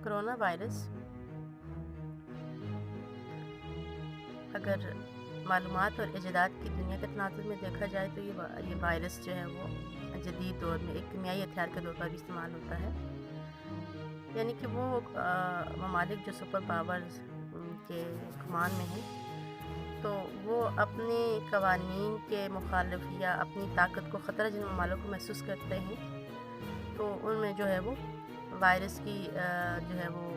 Corona virus اگر معلومات اور ایجادات کی دنیا کے تناظر میں دیکھا جائے تو یہ وائرس جو ہے وہ جدید دور میں ایک کیمیائی ہتھیار کے طور پر بھی استعمال ہوتا ہے، یعنی کہ وہ ممالک جو سپر پاورز کے کمان میں ہیں تو وہ اپنے قوانین کے مخالف یا اپنی طاقت کو خطرہ جن ممالک کو محسوس کرتے ہیں تو ان میں جو ہے وہ وائرس کی جو ہے وہ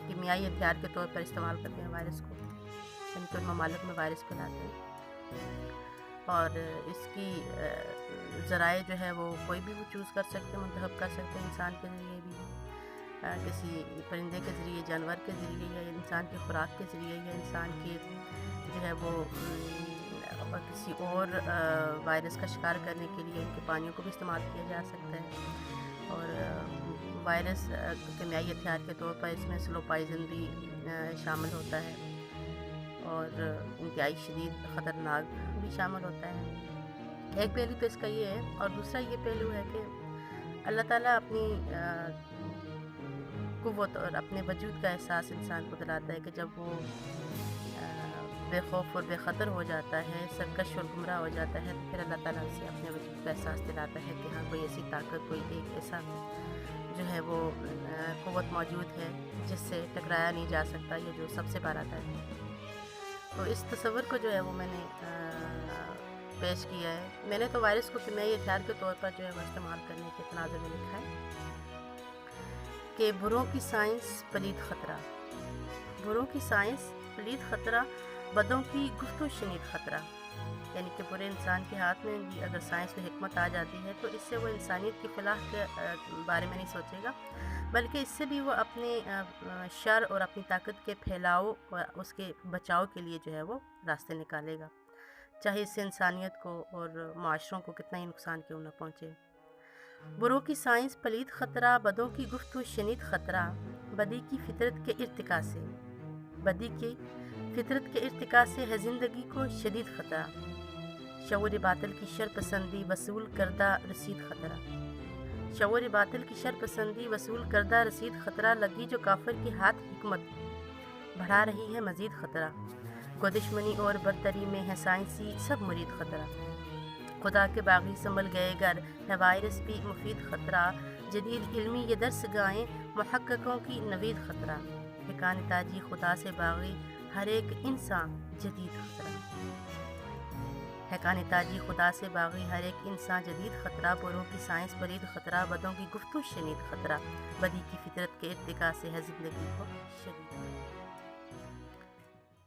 کیمیائی ہتھیار کے طور پر استعمال کرتے ہیں وائرس کو، یعنی کہ ان ممالک میں وائرس پھیلاتے ہیں، اور اس کی ذرائع جو ہے وہ کوئی بھی وہ چوز کر سکتے ہیں، منتخب کر سکتے ہیں، انسان کے ذریعے بھی، کسی پرندے کے ذریعے، جانور کے ذریعے، یا انسان کی خوراک کے ذریعے، یا انسان کے جو ہے وہ کسی اور وائرس کا شکار کرنے کے لیے ان کے پانیوں کو بھی استعمال کیا جا سکتا ہے، اور وائرس کیمیائی ہتھیار کے طور پر اس میں سلو پائزن بھی شامل ہوتا ہے، اور انتہائی شدید خطرناک بھی شامل ہوتا ہے۔ ایک پہلو تو اس کا یہ ہے، اور دوسرا یہ پہلو ہے کہ اللہ تعالیٰ اپنی قوت اور اپنے وجود کا احساس انسان کو دلاتا ہے کہ جب وہ بے خوف اور بے خطر ہو جاتا ہے، سرکش اور گمراہ ہو جاتا ہے، تو پھر اللہ تعالیٰ اسے اپنے وجود کا احساس دلاتا ہے کہ ہاں کوئی ایسی طاقت، کوئی ایک ایسا جو ہے وہ قوت موجود ہے جس سے ٹکرایا نہیں جا سکتا، یا جو سب سے بالا ہے۔ تو اس تصور کو جو ہے وہ میں نے پیش کیا ہے۔ میں نے تو وائرس کو کیمیائی ہتھیار کے طور پر جو ہے وہ استعمال کرنے کے تناظر میں لکھا ہے کہ بروں کی سائنس پلید خطرہ، بروں کی سائنس پلید خطرہ، بدوں کی گفت و شنید خطرہ، یعنی کہ برے انسان کے ہاتھ میں بھی اگر سائنس و حکمت آ جاتی ہے تو اس سے وہ انسانیت کی فلاح کے بارے میں نہیں سوچے گا، بلکہ اس سے بھی وہ اپنے شر اور اپنی طاقت کے پھیلاؤ اور اس کے بچاؤ کے لیے جو ہے وہ راستے نکالے گا، چاہے اس سے انسانیت کو اور معاشروں کو کتنا ہی نقصان کیوں نہ پہنچے۔ بروں کی سائنس پلید خطرہ، بدوں کی گفت و شنید خطرہ، بدی کی فطرت کے ارتقاء سے، بدی کی فطرت کے ارتقاء سے ہے زندگی کو شدید خطرہ، شعور باطل کی شر پسندی وصول کردہ رسید خطرہ، شعور باطل کی شر پسندی وصول کردہ رسید خطرہ، لگی جو کافر کے ہاتھ حکمت بڑھا رہی ہے مزید خطرہ، کو دشمنی اور برتری میں ہے سائنسی سب مرید خطرہ، خدا کے باغی سنبھل گئے گر ہے وائرس بھی مفید خطرہ، جدید علمی یہ درس گائیں محققوں کی نوید خطرہ، حقان تاجی خدا سے باغی ہر ایک انسان جدید خطرہ، حقان تاجی خدا سے باغی ہر ایک انسان جدید خطرہ، بروں کی سائنس پلید خطرہ، بدوں کی گفتگو شنید خطرہ، بدی کی فطرت کے ارتقاء سے ہے زندگی کو شدید خطرہ۔